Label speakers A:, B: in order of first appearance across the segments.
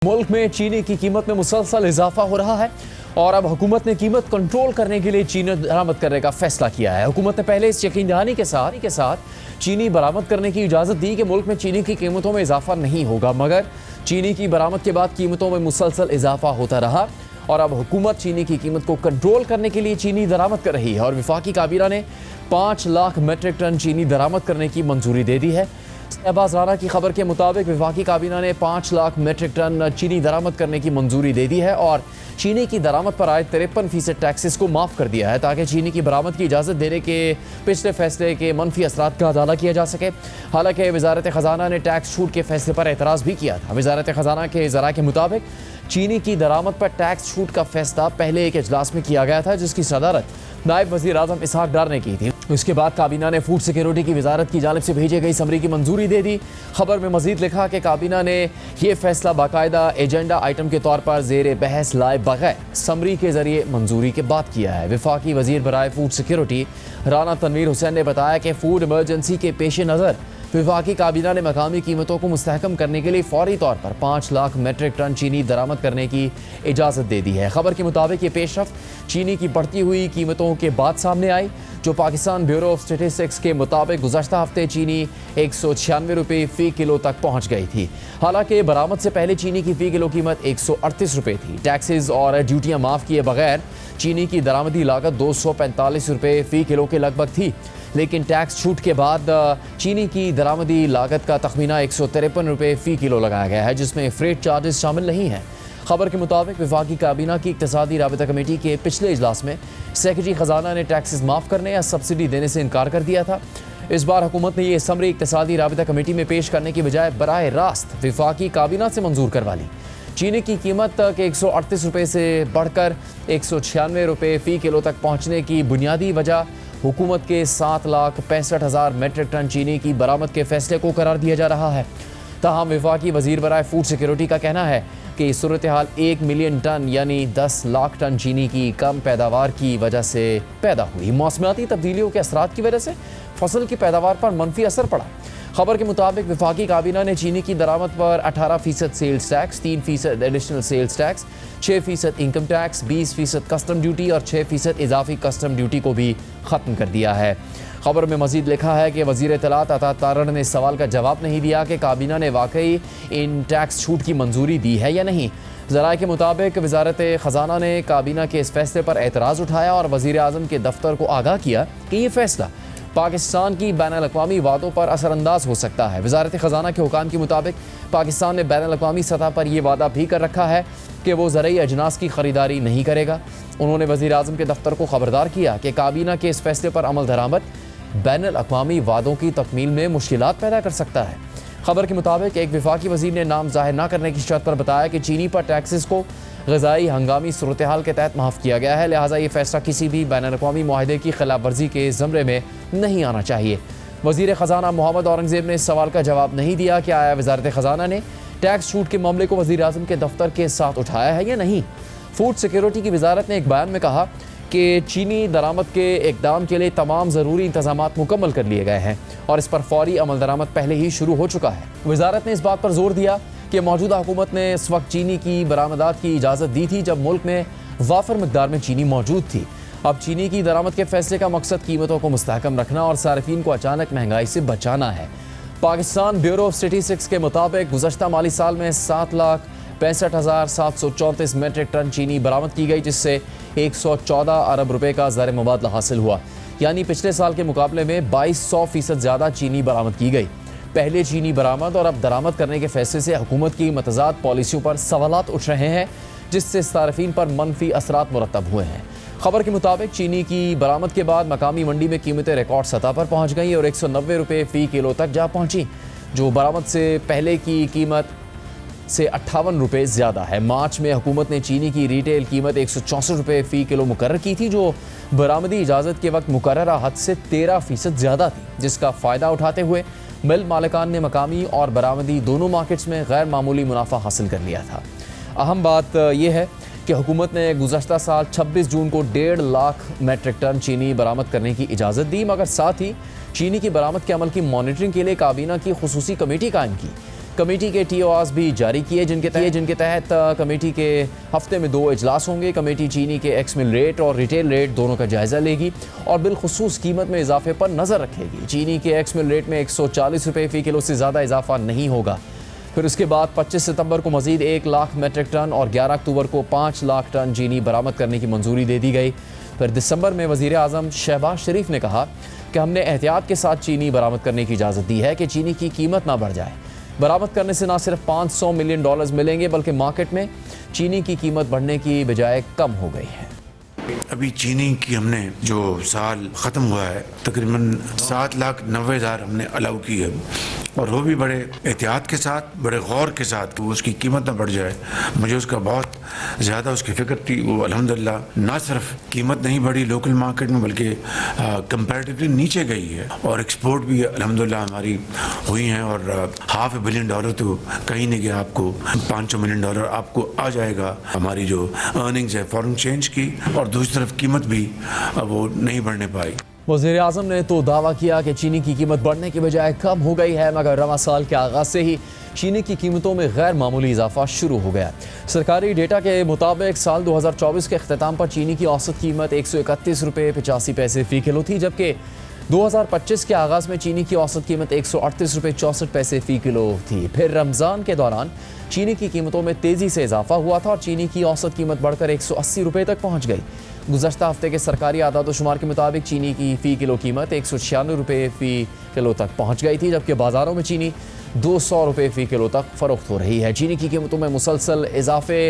A: मुल्क में चीनी की कीमत में मुसलसल इजाफा हो रहा है और अब हुकूमत ने कीमत कंट्रोल करने के लिए चीनी बरामद करने का फैसला किया है। हुकूमत ने पहले इस यकीन दहानी के साथ चीनी बरामद करने की इजाज़त दी कि मुल्क में चीनी की कीमतों में इजाफा नहीं होगा, मगर चीनी की बरामद के बाद कीमतों में मुसलसल इजाफा होता रहा और अब हुकूमत चीनी की कीमत को कंट्रोल करने के लिए चीनी दरामद कर रही है और वफाकी काबीना ने 5 लाख मेट्रिक टन चीनी दरामद करने की मंजूरी दे दी है। शहबाज राना की खबर के मुताबिक वफाकी काबीना ने 5 लाख मेट्रिक टन चीनी दरामद करने की मंजूरी दे दी है और चीनी की दरामद पर आए 53% टैक्सेस को माफ़ कर दिया है ताकि चीनी की बरामद की इजाज़त देने के पिछले फैसले के मनफी असरात का अदाला किया जा सके। हालांकि वजारत ख़जाना ने टैक्स छूट के फैसले पर एतराज़ भी किया था। वजारत ख़जाना के ज़रा के मुताबिक चीनी की दरामद पर टैक्स छूट का फैसला पहले एक इजलास में किया गया था, जिसकी सदारत नायब वज़ीर आज़म इसहाक डार ने की थी। इसके बाद काबीना ने फूड सिक्योरिटी की वजारत की जानिब से भेजे गई समरी की मंजूरी दे दी। खबर में मजीद लिखा कि काबीना ने यह फैसला बाकायदा एजेंडा आइटम के तौर पर जेर बहस लाए बगैर समरी के जरिए मंजूरी के बाद किया है। वफाकी वजीर बराए फूड सिक्योरिटी राना तनवीर हुसैन ने बताया कि फूड इमरजेंसी के पेश नज़र वफाकी काबीना ने मकामी कीमतों को मुस्तहकम करने के लिए फौरी तौर पर 5 लाख मेट्रिक टन चीनी दरामद करने की इजाज़त दे दी है। खबर के मुताबिक ये पेशरफ्त चीनी की बढ़ती हुई कीमतों के बाद सामने आई, जो पाकिस्तान ब्यूरो ऑफ स्टेटिस्टिक्स के मुताबिक गुज़श्ता हफ्ते चीनी 196 रुपये फ़ी किलो तक पहुँच गई थी। हालांकि बरामद से पहले चीनी की फ़ी किलो कीमत 138 रुपये थी। टैक्सेस और ड्यूटियाँ माफ़ किए बगैर चीनी की दरामदी लागत 245 रुपये फ़ी किलो के लगभग थी, लेकिन टैक्स छूट के बाद चीनी की दरामदी लागत का तखमीना 153 रुपये फ़ी किलो लगाया गया है, जिसमें फ्रेट चार्जेस शामिल नहीं हैं। खबर के मुताबिक वफाकी काबीना की इक्तिसादी राबता कमेटी के पिछले इजलास में सेक्रेटरी ख़जाना ने टैक्सेस माफ़ करने या सब्सिडी देने से इनकार कर दिया था। इस बार हुकूमत ने यह समरी इक्तिसादी राबता कमेटी में पेश करने की बजाय बराह रास्त वफाकी काबीना से मंजूर करवा ली। चीनी की कीमत के 138 रुपये से बढ़कर 196 रुपये फ़ी किलो तक पहुँचने की बुनियादी वजह हुकूमत के 7,65,000 मेट्रिक टन चीनी की बरामद के फैसले को करार दिया जा रहा है। ताहम वफाकी वजीर बराए फूड सिक्योरिटी का कहना है कि सूरत हाल 1 मिलियन टन यानी 10 लाख टन चीनी की कम पैदावार की वजह से पैदा हुई। मौसमियाती तब्दीलियों के असरात की वजह से फसल की पैदावार पर मनफी असर पड़ा। खबर के मुताबिक वफाकी काबीना ने चीनी की दरामद पर 18% sales tax, 3% additional sales tax, 6% income tax, 20% custom duty और 6% इजाफी कस्टम ड्यूटी को भी ख़त्म कर दिया है। खबर में मजीद लिखा है कि वज़ीर इत्तलात अता तारड़ ने इस सवाल का जवाब नहीं दिया कि काबीना ने वाकई इन टैक्स छूट की मंजूरी दी है या नहीं। ज़राए के मुताबिक वजारत ख़जाना ने काबीना के इस फैसले पर एतराज़ उठाया और वज़ीर आज़म के दफ्तर को आगाह किया कि ये फैसला पाकिस्तान की बैनुल-अक़वामी वादों पर असरअंदाज हो सकता है। वजारत ख़जाना के हुकाम के मुताबिक पाकिस्तान ने बैनुल-अक़वामी सतह पर यह वादा भी कर रखा है कि वो ज़रई अजनास की ख़रीदारी नहीं करेगा। उन्होंने वज़ीर आज़म के दफ्तर को ख़बरदार किया कि काबीना के इस फैसले पर अमल दरामद बैनुल-अक़वामी वादों की तकमील में मुश्किलात पैदा कर सकता है। खबर के मुताबिक एक वफाकी वज़ीर ने नाम ज़ाहिर न करने की शर्त पर बताया कि चीनी पर टैक्सेस को ग़ज़ाई हंगामी सूरत हाल के तहत माफ़ किया गया है, लिहाजा ये फ़ैसला किसी भी बैनुल-अक़वामी मुआहदे की खिलाफ वर्जी के ज़मरे में नहीं आना चाहिए। वज़ीर ख़जाना मोहम्मद औरंगज़ेब ने इस सवाल का जवाब नहीं दिया कि आया वज़ारत ख़जाना ने टैक्स छूट के मामले को वज़ीर आज़म के दफ्तर के साथ उठाया है या नहीं। फूड सिक्योरिटी की वजारत ने एक बयान में कहा कि चीनी दरामद के इक़दाम के लिए तमाम ज़रूरी इंतज़ामात मुकम्मल कर लिए गए हैं और इस पर फौरी अमल दरामद पहले ही शुरू हो चुका है। वजारत ने इस बात पर जोर दिया कि मौजूदा हुकूमत ने इस वक्त चीनी की बरामदात की इजाज़त दी थी जब मुल्क में वाफर मकदार में चीनी मौजूद थी। अब चीनी की दरामद के फैसले का मकसद कीमतों को मुस्तहकम रखना और सार्फिन को अचानक महंगाई से बचाना है। पाकिस्तान ब्यूरो ऑफ स्टेटिस्टिक्स के मुताबिक गुज़श्ता माली साल में 7,65,734 मेट्रिक टन चीनी बरामद की गई, जिससे 114 अरब रुपए का ज़र मुबादला हासिल हुआ, यानी पिछले साल के मुकाबले में 2200% ज़्यादा चीनी बरामद की गई। पहले चीनी बरामद और अब दरामद करने के फैसले से हुकूमत की मतज़ाद पॉलिसियों पर सवालात उठ रहे हैं, जिससे सार्फिन पर मनफी असरात मुरतब हुए हैं। खबर के मुताबिक चीनी की बरामद के बाद मकामी मंडी में कीमतें रिकॉर्ड सतह पर पहुँच गई और 190 रुपये फ़ी किलो तक जा पहुँची, जो बरामद से पहले की कीमत से 58 रुपये ज़्यादा है। मार्च में हुकूमत ने चीनी की रिटेल कीमत 164 रुपये फ़ी किलो मुकर्रर की थी, जो बरामदी इजाज़त के वक्त मुकर्ररा हद से 13% ज़्यादा थी, जिसका फ़ायदा उठाते हुए मिल मालिकान ने मकामी और बरामदी दोनों मार्केट्स में गैर मामूली मुनाफा हासिल कर लिया था। अहम बात यह है कि हुकूमत ने गुज़श्ता साल 26 जून को 1.5 लाख मेट्रिक टन चीनी बरामद करने की इजाज़त दी, मगर साथ ही चीनी की बरामद के अमल की मॉनिटरिंग के लिए काबीना की खुसूसी कमेटी कायम की। कमेटी के TORs भी जारी किए जिनके तहत कमेटी के हफ्ते में 2 इजलास होंगे। कमेटी चीनी के एक्स मिल रेट और रिटेल रेट दोनों का जायजा लेगी और बिलखुसूस कीमत में इजाफे पर नजर रखेगी। चीनी के एक्स मिल रेट में 140 रुपये फी किलो से ज़्यादा इजाफा नहीं होगा। फिर उसके बाद 25 सितंबर को मजीद 1 लाख मेट्रिक टन और 11 अक्टूबर को 5 लाख टन चीनी बरामद करने की मंजूरी दे दी गई। फिर दिसंबर में वज़ीर आज़म शहबाज शरीफ ने कहा कि हमने एहतियात के साथ चीनी बरामद करने की इजाज़त दी है कि चीनी की कीमत ना बढ़ जाए। बरामद करने से ना सिर्फ $500 मिलियन मिलेंगे बल्कि मार्केट में चीनी की कीमत बढ़ने की बजाय कम हो गई है।
B: अभी चीनी की हमने जो साल ख़त्म हुआ है तकरीबन 7,90,000 हमने अलाउ की है और वो भी बड़े एहतियात के साथ, बड़े गौर के साथ कि उसकी कीमत ना बढ़ जाए। मुझे उसका बहुत ज़्यादा उसकी फ़िक्र थी। वो अल्हम्दुलिल्लाह ना सिर्फ कीमत नहीं बढ़ी लोकल मार्केट में बल्कि कंपैरेटिवली नीचे गई है और एक्सपोर्ट भी अल्हम्दुलिल्लाह हमारी हुई हैं और $500 मिलियन तो कहीं नहीं गया। आपको $500 मिलियन आपको आ जाएगा। हमारी जो अर्निंग्स है फॉरेन एक्सचेंज की और दूसरी तरफ कीमत भी वो नहीं बढ़ने पाई।
A: वज़ीर आज़म ने तो दावा किया कि चीनी की कीमत बढ़ने की बजाय कम हो गई है, मगर रवां साल के आगाज़ से ही चीनी की कीमतों में गैर मामूली इजाफा शुरू हो गया। सरकारी डेटा के मुताबिक साल 2024 के अख्ताम पर चीनी की औसत कीमत 131 रुपये 85 पैसे फ़ी किलो थी, जबकि 2025 के आगाज़ में चीनी की औसत कीमत 138 रुपये 64 पैसे फ़ी किलो थी। फिर रमज़ान के दौरान चीनी की कीमतों में तेज़ी से इजाफा हुआ था और चीनी की औसत कीमत बढ़कर 180 रुपये तक पहुँच गई। गुज़श्ता हफ्ते के सरकारी आदाद शुमार के मुताबिक चीनी की फ़ी किलो कीमत 196 रुपये फ़ी किलो तक पहुँच गई थी, जबकि बाज़ारों में चीनी 200 रुपये फ़ी किलो तक फ़रोख्त हो रही है। चीनी की कीमतों में मुसलसल इजाफे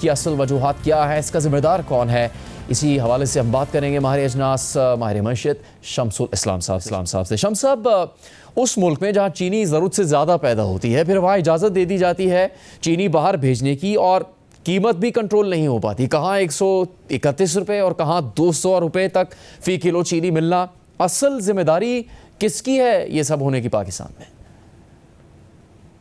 A: की असल वजूहात क्या है, इसका ज़िम्मेदार कौन है, इसी हवाले से हम बात करेंगे माहिर अजनास माहिर मईशत शम्सुल इस्लाम साहब से। शम्स साहब, उस मुल्क में जहाँ चीनी ज़रूरत से ज़्यादा पैदा होती है, फिर वहाँ इजाज़त दे दी जाती है चीनी बाहर भेजने की और कीमत भी कंट्रोल नहीं हो पाती। कहाँ 131 रुपये और कहाँ 200 रुपये तक फ़ी किलो चीनी मिलना। असल जिम्मेदारी किसकी है ये सब होने की पाकिस्तान में?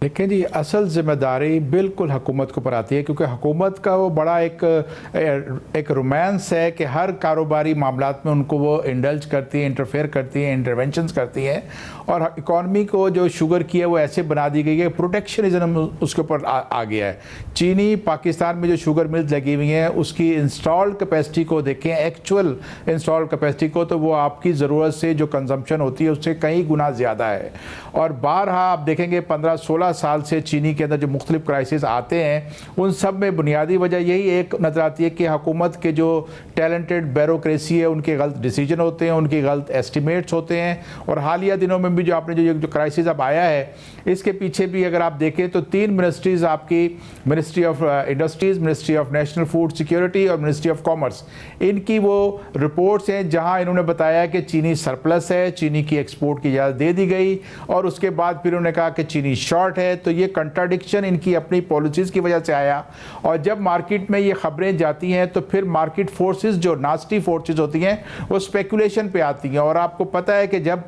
C: लेकिन जी असल ज़िम्मेदारी बिल्कुल हुकूमत के ऊपर आती है, क्योंकि हुकूमत का वो बड़ा एक रोमांस है कि हर कारोबारी मामलात में उनको वो इंडल्ज करती है, इंटरफेयर करती है, इंटरवेंशंस करती है और इकॉनमी को जो शुगर की है वो ऐसे बना दी गई है, प्रोटेक्शनिज्म उसके ऊपर आ गया है। चीनी पाकिस्तान में जो शुगर मिल्स लगी हुई हैं उसकी इंस्टॉल्ड कैपेसिटी को देखें, एक्चुअल इंस्टॉल्ड कैपेसिटी को, तो वो आपकी ज़रूरत से जो कंजम्पशन होती है उससे कई गुना ज़्यादा है। और बारहा आप देखेंगे 15-16 साल से चीनी के अंदर जो मुख्तलिफ क्राइसिस आते हैं उन सब में बुनियादी वजह यही एक नज़र आती है कि हुकूमत के जो टैलेंटेड ब्यूरोक्रेसी है उनके गलत डिसीजन होते हैं, उनके गलत एस्टिमेट्स होते हैं। और हालिया दिनों में भी जो आपने जो क्राइसिस अब आया है इसके पीछे भी अगर आप देखें तो 3 मिनिस्ट्रीज़ आपकी, ministry of industries, ministry of national food security और मिनिस्ट्री ऑफ कॉमर्स, इनकी वो रिपोर्ट्स हैं जहाँ इन्होंने बताया कि चीनी सरप्लस है, चीनी की एक्सपोर्ट की इजाज़त दे दी गई और उसके बाद फिर उन्होंने कहा कि चीनी शॉर्ट है। तो ये कंट्राडिक्शन इनकी अपनी पॉलिसीज़ की वजह से आया और जब मार्केट में ये खबरें जाती हैं तो फिर मार्केट फोर्सेस जो नास्टी फोर्सेस होती हैं वो स्पेकुलेशन पे आती हैं। और आपको पता है कि जब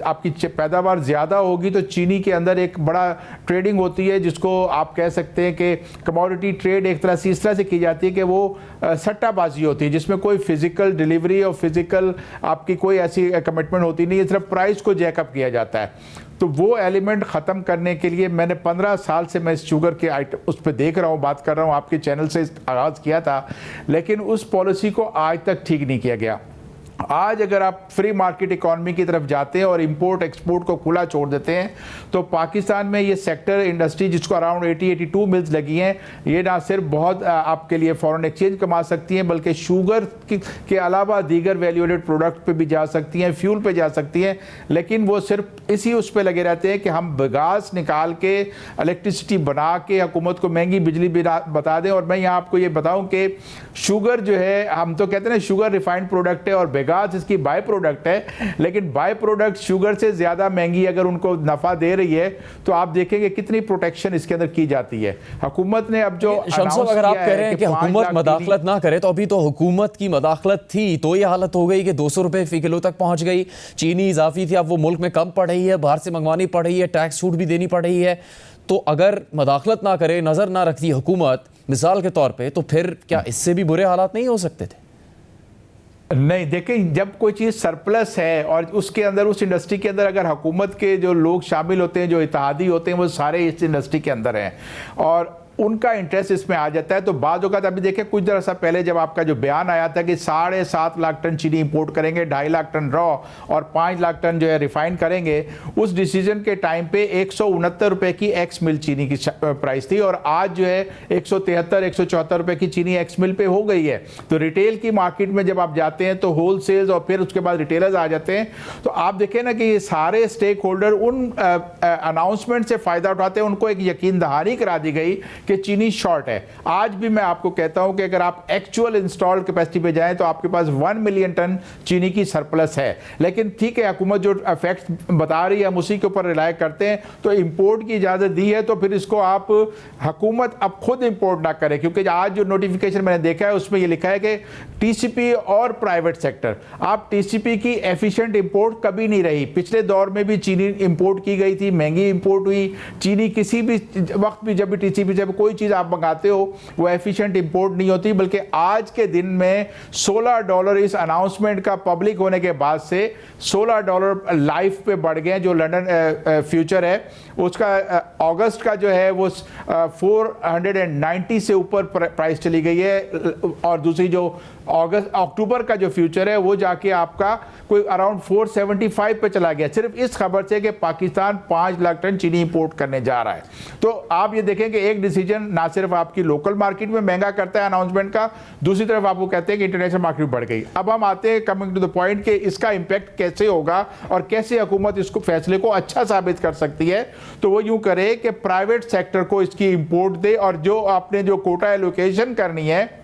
C: आपकी पैदावार ज़्यादा होगी तो चीनी के अंदर एक बड़ा ट्रेडिंग होती है जिसको आप कह सकते हैं कि कमोडिटी ट्रेड एक तरह से इस तरह से की जाती है कि वो सट्टाबाजी होती है जिसमें कोई फिजिकल डिलीवरी और फिजिकल आपकी कोई ऐसी कमिटमेंट होती नहीं है, सिर्फ प्राइस को जैकअप किया जाता है। तो वो एलिमेंट ख़त्म करने के लिए मैंने 15 साल से मैं इस शुगर के आइटम उस पर देख रहा हूँ, बात कर रहा हूँ, आपके चैनल से आगाज़ किया था, लेकिन उस पॉलिसी को आज तक ठीक नहीं किया गया। आज अगर आप फ्री मार्केट इकॉनमी की तरफ जाते हैं और इंपोर्ट एक्सपोर्ट को खुला छोड़ देते हैं तो पाकिस्तान में ये सेक्टर इंडस्ट्री जिसको अराउंड 80-82 मिल्स लगी हैं, ये ना सिर्फ बहुत आपके लिए फॉरेन एक्सचेंज कमा सकती हैं बल्कि शुगर के अलावा दीगर वैल्यू एडेड प्रोडक्ट पे भी जा सकती हैं, फ्यूल पे जा सकती हैं। लेकिन वो सिर्फ इसी उस पर लगे रहते हैं कि हम गैस निकाल के इलेक्ट्रिसिटी बना के हुकूमत को महंगी बिजली बता दें। और मैं यहाँ आपको ये बताऊँ कि शुगर जो है, हम तो कहते हैं शुगर रिफाइंड प्रोडक्ट है और बेगास इसकी बाय प्रोडक्ट है, लेकिन बाय प्रोडक्ट शुगर से ज़्यादा महंगी अगर उनको नफ़ा दे रही है तो आप देखेंगे कितनी प्रोटेक्शन इसके अंदर की जाती है। हुकूमत ने अब जो
A: अगर आप कह रहे हैं कि हुकूमत मदाखलत ना करे, तो अभी तो हुकूमत की मदाखलत थी तो ये हालत हो गई कि 200 रुपये फ़ी किलो तक पहुँच गई। चीनी इजाफी थी, अब वो मुल्क में कम पड़ रही है, बाहर से मंगवानी पड़ रही है, टैक्स छूट भी देनी पड़ रही है। तो अगर मदाखलत ना करे, नज़र ना रखती हुकूमत मिसाल के तौर पे, तो फिर क्या इससे भी बुरे हालात नहीं हो सकते थे?
C: नहीं, देखिए, जब कोई चीज़ सरप्लस है और उसके अंदर, उस इंडस्ट्री के अंदर अगर हुकूमत के जो लोग शामिल होते हैं, जो इत्तेहादी होते हैं, वो सारे इस इंडस्ट्री के अंदर हैं और उनका इंटरेस्ट इसमें आ जाता है, तो बाद होगा। अभी देखिए कुछ देर ऐसा पहले जब आपका जो बयान आया था कि 7.5 लाख टन चीनी इंपोर्ट करेंगे, 2.5 लाख टन रॉ और 5 लाख टन जो है रिफाइन करेंगे, उस डिसीजन के टाइम पे 169 रुपए की एक्स मिल चीनी की प्राइस थी और आज जो है 173-174 रुपए की चीनी एक्स मिल पे हो गई है। तो रिटेल की मार्केट में जब आप जाते हैं तो होल सेल्स और फिर उसके बाद रिटेलर्स आ जाते हैं, तो आप देखें ना कि ये सारे स्टेक होल्डर उन अनाउंसमेंट से फ़ायदा उठाते हैं। उनको एक यकीन दहानी करा दी गई कि चीनी शॉर्ट है। आज भी मैं आपको कहता हूं कि अगर आप एक्चुअल इंस्टॉल्ड कैपेसिटी पे जाएं तो आपके पास 1 मिलियन टन चीनी की सरप्लस है। लेकिन ठीक है, हुकूमत जो फैक्ट्स बता रही है हम उसी के ऊपर रिलाय करते हैं। तो इंपोर्ट की इजाज़त दी है तो फिर इसको आप हुकूमत अब खुद इंपोर्ट ना करे, क्योंकि आज जो नोटिफिकेशन मैंने देखा है उसमें यह लिखा है कि टीसीपी और प्राइवेट सेक्टर, आप टीसीपी की एफिशिएंट इंपोर्ट कभी नहीं रही। पिछले दौर में भी चीनी इंपोर्ट की गई थी, महंगी इंपोर्ट हुई चीनी। किसी भी वक्त भी जब भी टीसीपी, जब कोई चीज़ आप मंगाते हो वो एफिशिएंट इंपोर्ट नहीं होती, बल्कि आज के दिन में $16 इस अनाउंसमेंट का पब्लिक होने के बाद से $16 लाइफ पे बढ़ गए। जो लंदन फ्यूचर है उसका अगस्त का जो है वो 490 से ऊपर प्राइस चली गई है और दूसरी जो अक्टूबर का जो फ्यूचर है वो जाके आपका कोई अराउंड 475 पे चला गया, सिर्फ इस खबर से कि पाकिस्तान 5 लाख टन चीनी इंपोर्ट करने जा रहा है। तो आप ये देखें कि एक डिसीजन ना सिर्फ आपकी लोकल मार्केट में महंगा करता है अनाउंसमेंट का, दूसरी तरफ आपको कहते हैं कि इंटरनेशनल मार्केट बढ़ गई। अब हम आते हैं कमिंग टू द पॉइंट कि इसका इंपैक्ट कैसे होगा और कैसे हुकूमत इसको फैसले को अच्छा साबित कर सकती है। तो वो यूं करे कि प्राइवेट सेक्टर को इसकी इंपोर्ट दे और जो आपने जो कोटा एलोकेशन करनी है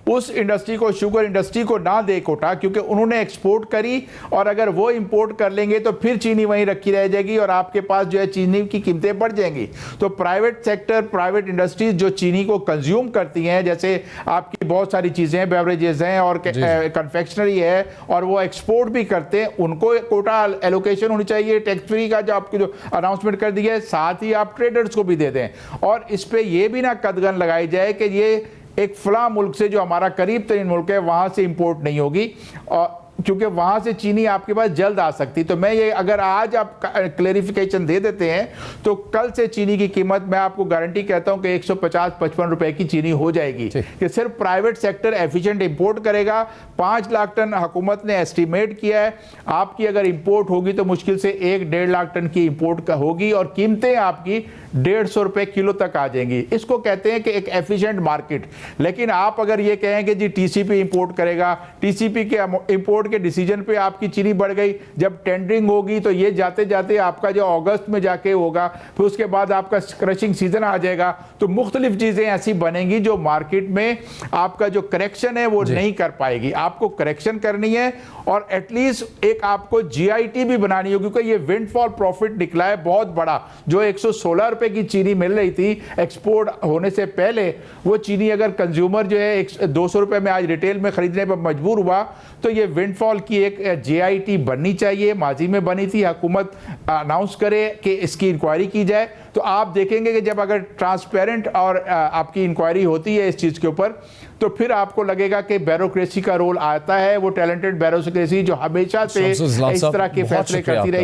C: उस इंडस्ट्री को, शुगर इंडस्ट्री को ना दे कोटा, क्योंकि उन्होंने एक्सपोर्ट करी और अगर वो इंपोर्ट कर लेंगे तो फिर चीनी वहीं रखी रह जाएगी और आपके पास जो है चीनी की कीमतें बढ़ जाएंगी। तो प्राइवेट सेक्टर, प्राइवेट इंडस्ट्रीज जो चीनी को कंज्यूम करती हैं, जैसे आपकी बहुत सारी चीज़ें हैं, बेवरेजेस हैं और कन्फेक्शनरी है और वो एक्सपोर्ट भी करते हैं, उनको कोटा एलोकेशन होनी चाहिए टैक्स फ्री का, जो आपकी जो अनाउंसमेंट कर दी है। साथ ही आप ट्रेडर्स को भी दे दें और इस पर यह भी ना कदगन लगाई जाए कि ये एक फला मुल्क से, जो हमारा करीब तरीन मुल्क है, वहाँ से इंपोर्ट नहीं होगी और क्योंकि वहाँ से चीनी आपके पास जल्द आ सकती। तो मैं ये, अगर आज आप क्लेरिफिकेशन दे देते हैं तो कल से चीनी की कीमत, मैं आपको गारंटी कहता हूँ कि 150-55 रुपए की चीनी हो जाएगी कि सिर्फ प्राइवेट सेक्टर एफिशिएंट इंपोर्ट करेगा। 5 लाख टन हुकूमत ने एस्टिमेट किया है, आपकी अगर इंपोर्ट होगी तो मुश्किल से 1-1.5 लाख टन की इंपोर्ट का होगी और कीमतें आपकी 150 रुपए किलो तक आ जाएंगी। इसको कहते हैं कि एक एफिशिएंट मार्केट। लेकिन आप अगर ये कहें कि जी टीसीपी इंपोर्ट करेगा, टीसीपी के इंपोर्ट के डिसीजन पे आपकी चीनी बढ़ गई, जब टेंडरिंग होगी तो ये जाते जाते आपका जो अगस्त में जाके होगा, फिर उसके बाद आपका क्रशिंग सीजन आ जाएगा। तो मुख्तलिफ चीजें ऐसी बनेंगी जो मार्केट में आपका जो करेक्शन है वो नहीं कर पाएगी। आपको करेक्शन करनी है और एटलीस्ट एक आपको जीआईटी भी बनानी होगी, क्योंकि ये विंडफॉल प्रॉफिट निकला है बहुत बड़ा। जो 116 रुपए की चीनी मिल रही थी एक्सपोर्ट होने से पहले, वो चीनी अगर कंज्यूमर जो है 200 रुपए में आज रिटेल में खरीदने पर मजबूर हुआ, तो ये विंडफॉल की एक जीआईटी बननी चाहिए। माजी में बनी थी, हुकूमत अनाउंस करे कि इसकी इंक्वायरी की जाए। तो आप देखेंगे कि जब अगर ट्रांसपेरेंट और आपकी इंक्वायरी होती है इस चीज़ के ऊपर, तो फिर आपको लगेगा कि ब्यूरोक्रेसी का रोल आता है, वो टैलेंटेड ब्यूरोक्रेसी जो हमेशा से इस तरह के फैसले करती रही।